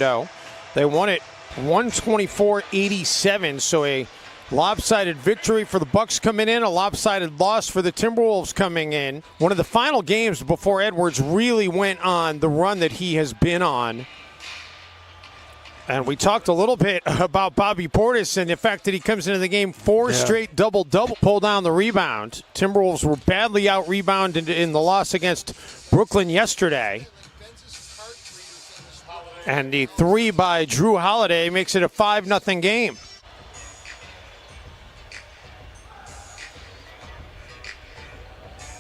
Orlando. They won it 124-87, so a lopsided victory for the Bucks coming in, a lopsided loss for the Timberwolves coming in. One of the final games before Edwards really went on the run that he has been on. And we talked a little bit about Bobby Portis and the fact that he comes into the game straight double-double, pull down the rebound. Timberwolves were badly out-rebounded in the loss against Brooklyn yesterday. And the three by Drew Holiday makes it a 5-0 game.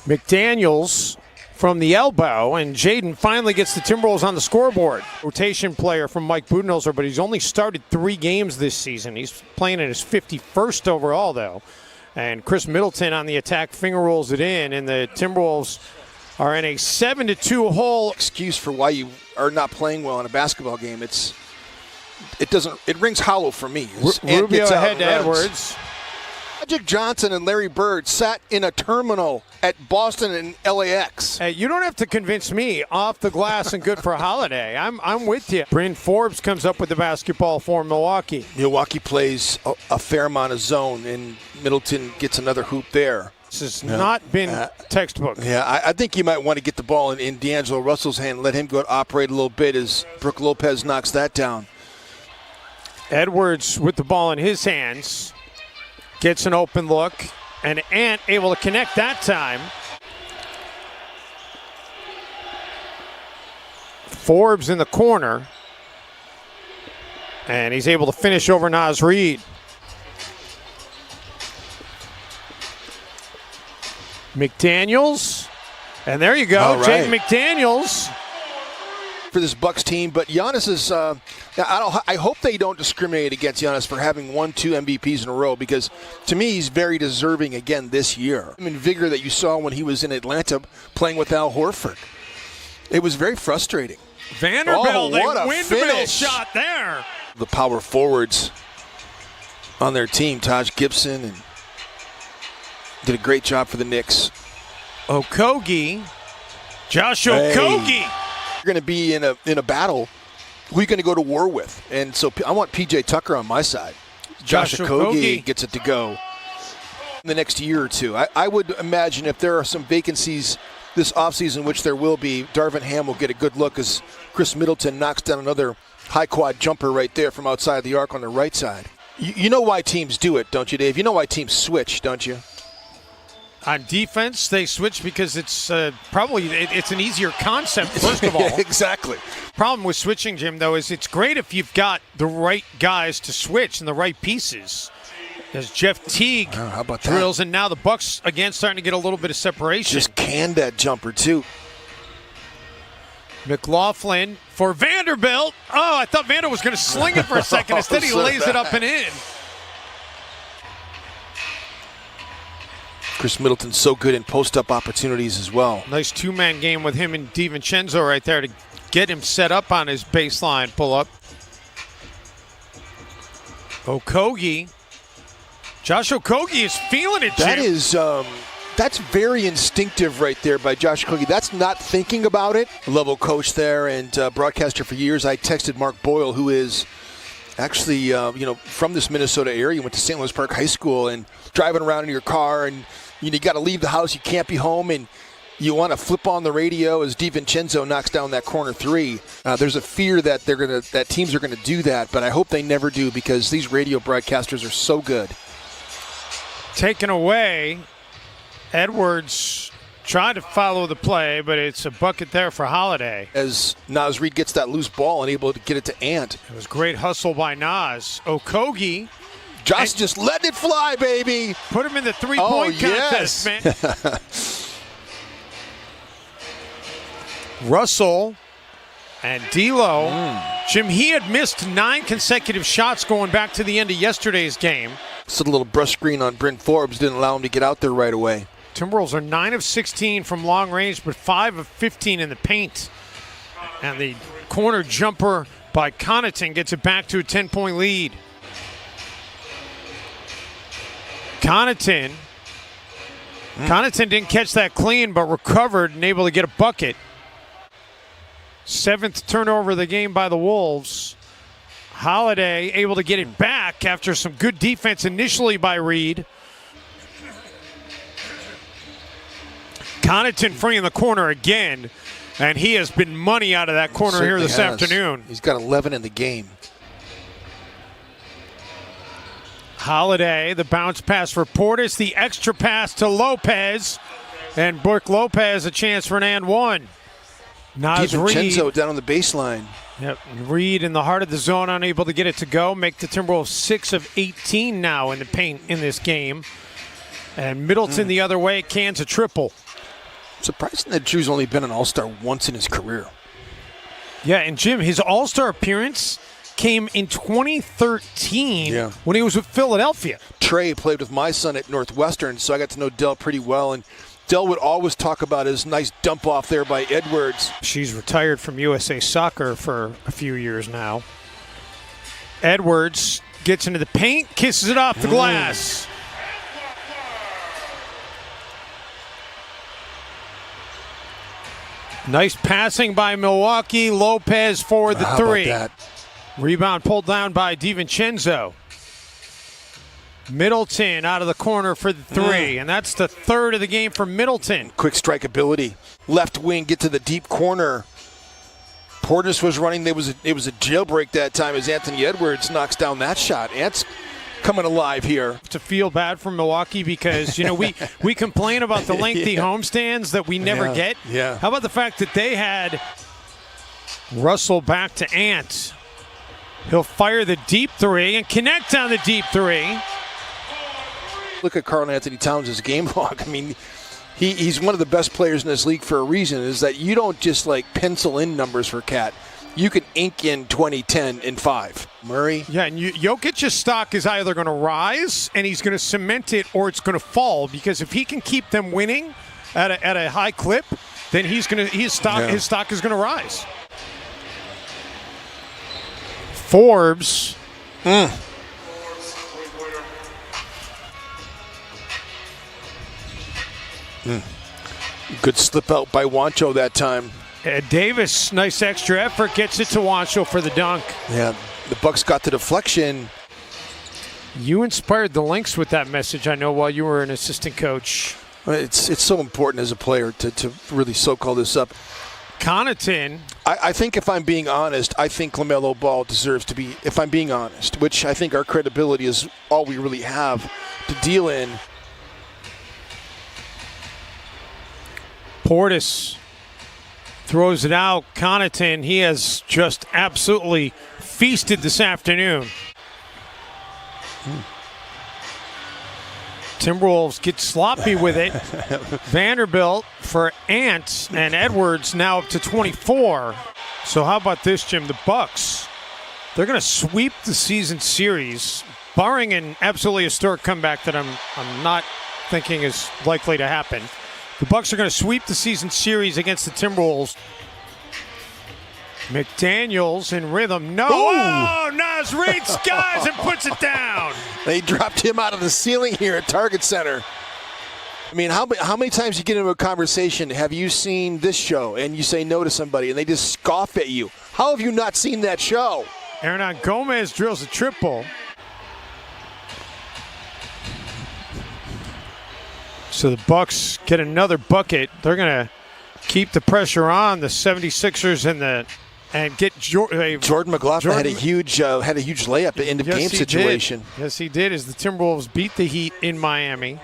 McDaniels from the elbow, and Jaden finally gets the Timberwolves on the scoreboard. Rotation player from Mike Budenholzer, but he's only started 3 games this season. He's playing in his 51st overall, though. And Chris Middleton on the attack finger rolls it in, and the Timberwolves are in a 7-2 hole. Excuse for why you are not playing well in a basketball game. It rings hollow for me. Rubio ahead to Edwards. Magic Johnson and Larry Bird sat in a terminal at Boston and LAX. Hey, you don't have to convince me. Off the glass and good for Holiday. I'm with you. Bryn Forbes comes up with the basketball for Milwaukee. Milwaukee plays a fair amount of zone, and Middleton gets another hoop there. This has not been textbook. Yeah, I think you might want to get the ball in D'Angelo Russell's hand and let him go operate a little bit as Brook Lopez knocks that down. Edwards with the ball in his hands. Gets an open look, and Ant able to connect that time. Forbes in the corner, and he's able to finish over Naz Reid. McDaniels, and there you go, right. Jaden McDaniels. For this Bucks team, but Giannis is. I hope they don't discriminate against Giannis for having won 2 MVPs in a row, because to me he's very deserving again this year. I mean, vigor that you saw when he was in Atlanta playing with Al Horford. It was very frustrating. Vanderbilt, what a windmill finish. shot there. The power forwards on their team, Taj Gibson, and did a great job for the Knicks. Okogie, Josh Okogie. You're going to be in a battle. Who are you going to go to war with? And so I want P.J. Tucker on my side. Josh Okogie gets it to go in the next year or two. I would imagine if there are some vacancies this offseason, which there will be, Darvin Ham will get a good look as Chris Middleton knocks down another high quad jumper right there from outside the arc on the right side. You know why teams do it, don't you, Dave? You know why teams switch, don't you? On defense, they switch because it's it's an easier concept, first of all. Exactly. Problem with switching, Jim, though, is it's great if you've got the right guys to switch and the right pieces. As Jeff Teague drills, and now the Bucks, again, starting to get a little bit of separation. Just canned that jumper, too. McLaughlin for Vanderbilt. Oh, I thought Vander was going to sling it for a second. Instead, he lays it up and in. Chris Middleton's so good in post-up opportunities as well. Nice two-man game with him and DiVincenzo right there to get him set up on his baseline pull-up. Okogie. Josh Okogie is feeling it, Jim. That's very instinctive right there by Josh Okogie. That's not thinking about it. Level coach there and broadcaster for years. I texted Mark Boyle, who is actually from this Minnesota area. Went to St. Louis Park High School, and driving around in your car, and you got to leave the house. You can't be home, and you want to flip on the radio as DiVincenzo knocks down that corner 3. There's a fear that that teams are going to do that, but I hope they never do, because these radio broadcasters are so good. Taken away. Edwards tried to follow the play, but it's a bucket there for Holiday. As Naz Reid gets that loose ball and able to get it to Ant. It was great hustle by Naz. Okogie. Josh just letting it fly, baby. Put him in the three-point contest, man. Russell and D'Lo. Jim, he had missed 9 consecutive shots going back to the end of yesterday's game. So the little brush screen on Bryn Forbes didn't allow him to get out there right away. Timberwolves are 9 of 16 from long range, but 5 of 15 in the paint. And the corner jumper by Connaughton gets it back to a 10-point lead. Connaughton didn't catch that clean, but recovered and able to get a bucket. 7th turnover of the game by the Wolves. Holiday able to get it back after some good defense initially by Reed. Connaughton free in the corner again, and he has been money out of that corner here this afternoon. He's got 11 in the game. Holiday, the bounce pass for Portis, the extra pass to Lopez, and Brooke Lopez a chance for an and one. Nas Reed. DiVincenzo down on the baseline. Yep, Reed in the heart of the zone, unable to get it to go. Make the Timberwolves 6 of 18 now in the paint in this game. And Middleton the other way, cans a triple. Surprising that Drew's only been an All-Star once in his career. Yeah, and Jim, his All-Star appearance came in 2013 when he was with Philadelphia. Trey played with my son at Northwestern, so I got to know Dell pretty well. And Dell would always talk about his nice dump off there by Edwards. She's retired from USA Soccer for a few years now. Edwards gets into the paint, kisses it off the glass. Nice passing by Milwaukee. Lopez for the three. Rebound pulled down by DiVincenzo. Middleton out of the corner for the three, and that's the third of the game for Middleton. Quick strike ability. Left wing, get to the deep corner. Portis was running. It was a jailbreak that time as Anthony Edwards knocks down that shot. Ant's coming alive here. To feel bad for Milwaukee because, you know, we complain about the lengthy homestands that we never get. Yeah. How about the fact that they had Russell back to Ant? He'll fire the deep three and connect on the deep three. Look at Karl Anthony Towns' game log. I mean, he's one of the best players in this league for a reason, is that you don't just like pencil in numbers for Cat. You can ink in 2010 in 5. Murray? Yeah, and Jokic's stock is either going to rise and he's going to cement it, or it's going to fall, because if he can keep them winning at a high clip, then his stock is going to rise. Forbes. Good slip out by Wancho that time. Davis, nice extra effort, gets it to Wancho for the dunk. Yeah, the Bucks got the deflection. You inspired the Lynx with that message, I know, while you were an assistant coach. It's so important as a player to really soak all this up. Connaughton. I think, if I'm being honest, I think LaMelo Ball deserves to be, if I'm being honest, which I think our credibility is all we really have to deal in. Portis throws it out. Connaughton, he has just absolutely feasted this afternoon. Timberwolves get sloppy with it. Vanderbilt for Ant, and Edwards now up to 24. So how about this, Jim? The Bucks, they're going to sweep the season series, barring an absolutely historic comeback that I'm not thinking is likely to happen. The Bucks are going to sweep the season series against the Timberwolves. McDaniels in rhythm. No. Oh, Nas Reed skies and puts it down. They dropped him out of the ceiling here at Target Center. I mean, how many times you get into a conversation, have you seen this show, and you say no to somebody, and they just scoff at you? How have you not seen that show? Hernan Gomez drills a triple. So the Bucks get another bucket. They're going to keep the pressure on the 76ers and get Jordan McLaughlin had a huge layup at the end of game situation. Yes, he did, as the Timberwolves beat the Heat in Miami.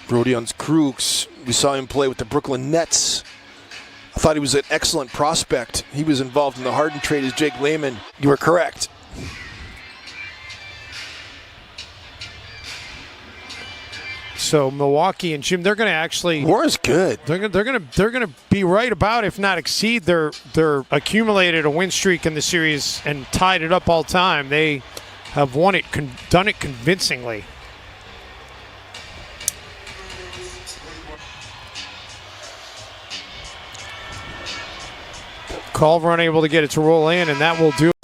Rodion Krug, we saw him play with the Brooklyn Nets. I thought he was an excellent prospect. He was involved in the Harden trade as Jake Layman. You were correct. So Milwaukee and Jim, they're going to actually. Warren's good. They're going to be right about, if not exceed, their accumulated a win streak in the series and tied it up all time. They have done it convincingly. Culver unable to get it to roll in, and that will do it.